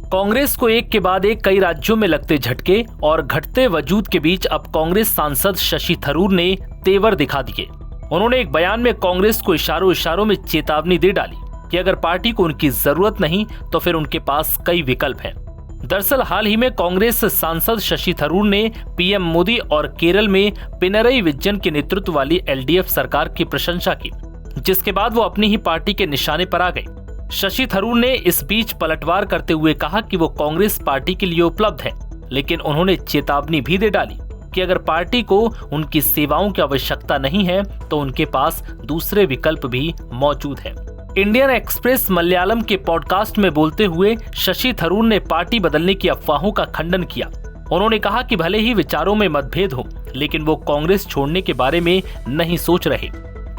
कांग्रेस को एक के बाद एक कई राज्यों में लगते झटके और घटते वजूद के बीच अब कांग्रेस सांसद शशि थरूर ने तेवर दिखा दिए। उन्होंने एक बयान में कांग्रेस को इशारों में चेतावनी दे डाली कि अगर पार्टी को उनकी जरूरत नहीं तो फिर उनके पास कई विकल्प हैं। दरअसल हाल ही में कांग्रेस सांसद शशि थरूर ने पीएम मोदी और केरल में पिनरई विजयन के नेतृत्व वाली एलडीएफ सरकार की प्रशंसा की, जिसके बाद वो अपनी ही पार्टी के निशाने पर आ गए। शशि थरूर ने इस बीच पलटवार करते हुए कहा कि वो कांग्रेस पार्टी के लिए उपलब्ध है, लेकिन उन्होंने चेतावनी भी दे डाली कि अगर पार्टी को उनकी सेवाओं की आवश्यकता नहीं है तो उनके पास दूसरे विकल्प भी मौजूद हैं। इंडियन एक्सप्रेस मलयालम के पॉडकास्ट में बोलते हुए शशि थरूर ने पार्टी बदलने की अफवाहों का खंडन किया। उन्होंने कहा कि भले ही विचारों में मतभेद हो, लेकिन वो कांग्रेस छोड़ने के बारे में नहीं सोच रहे।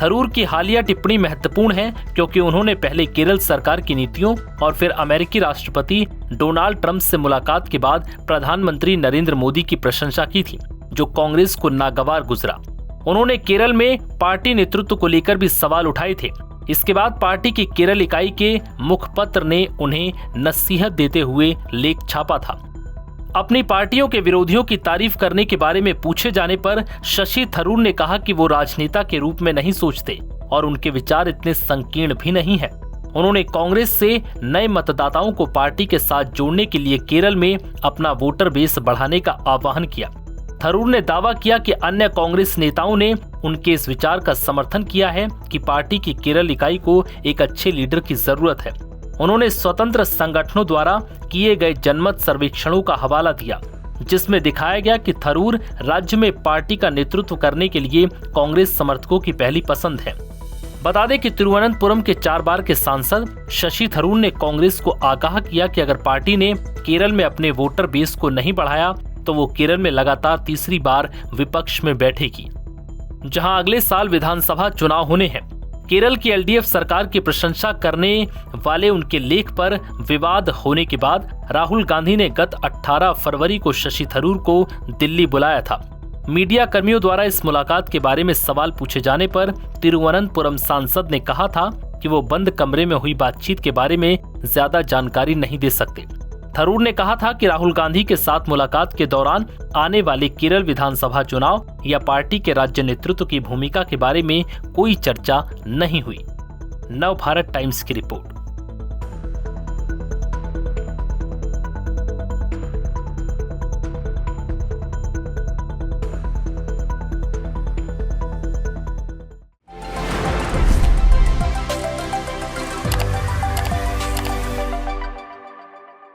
थरूर की हालिया टिप्पणी महत्वपूर्ण है क्योंकि उन्होंने पहले केरल सरकार की नीतियों और फिर अमेरिकी राष्ट्रपति डोनाल्ड ट्रंप से मुलाकात के बाद प्रधानमंत्री नरेंद्र मोदी की प्रशंसा की थी, जो कांग्रेस को नागवार गुजरा। उन्होंने केरल में पार्टी नेतृत्व को लेकर भी सवाल उठाए थे। इसके बाद पार्टी की केरल इकाई के मुखपत्र ने उन्हें नसीहत देते हुए लेख छापा था। अपनी पार्टियों के विरोधियों की तारीफ करने के बारे में पूछे जाने पर शशि थरूर ने कहा कि वो राजनेता के रूप में नहीं सोचते और उनके विचार इतने संकीर्ण भी नहीं है। उन्होंने कांग्रेस से नए मतदाताओं को पार्टी के साथ जोड़ने के लिए केरल में अपना वोटर बेस बढ़ाने का आह्वान किया। थरूर ने दावा किया कि अन्य कांग्रेस नेताओं ने उनके इस विचार का समर्थन किया है कि पार्टी की केरल इकाई को एक अच्छे लीडर की जरूरत है। उन्होंने स्वतंत्र संगठनों द्वारा किए गए जनमत सर्वेक्षणों का हवाला दिया, जिसमें दिखाया गया कि थरूर राज्य में पार्टी का नेतृत्व करने के लिए कांग्रेस समर्थकों की पहली पसंद है। बता दें कि तिरुवनंतपुरम के 4 बार के सांसद शशि थरूर ने कांग्रेस को आगाह किया कि अगर पार्टी ने केरल में अपने वोटर बेस को नहीं बढ़ाया तो वो केरल में लगातार तीसरी बार विपक्ष में बैठेगी, जहां अगले साल विधानसभा चुनाव होने हैं। केरल की एलडीएफ सरकार की प्रशंसा करने वाले उनके लेख पर विवाद होने के बाद राहुल गांधी ने गत 18 फरवरी को शशि थरूर को दिल्ली बुलाया था। मीडिया कर्मियों द्वारा इस मुलाकात के बारे में सवाल पूछे जाने पर तिरुवनंतपुरम सांसद ने कहा था कि वो बंद कमरे में हुई बातचीत के बारे में ज्यादा जानकारी नहीं दे सकते। थरूर ने कहा था कि राहुल गांधी के साथ मुलाकात के दौरान आने वाले केरल विधानसभा चुनाव या पार्टी के राज्य नेतृत्व की भूमिका के बारे में कोई चर्चा नहीं हुई। नव भारत टाइम्स की रिपोर्ट।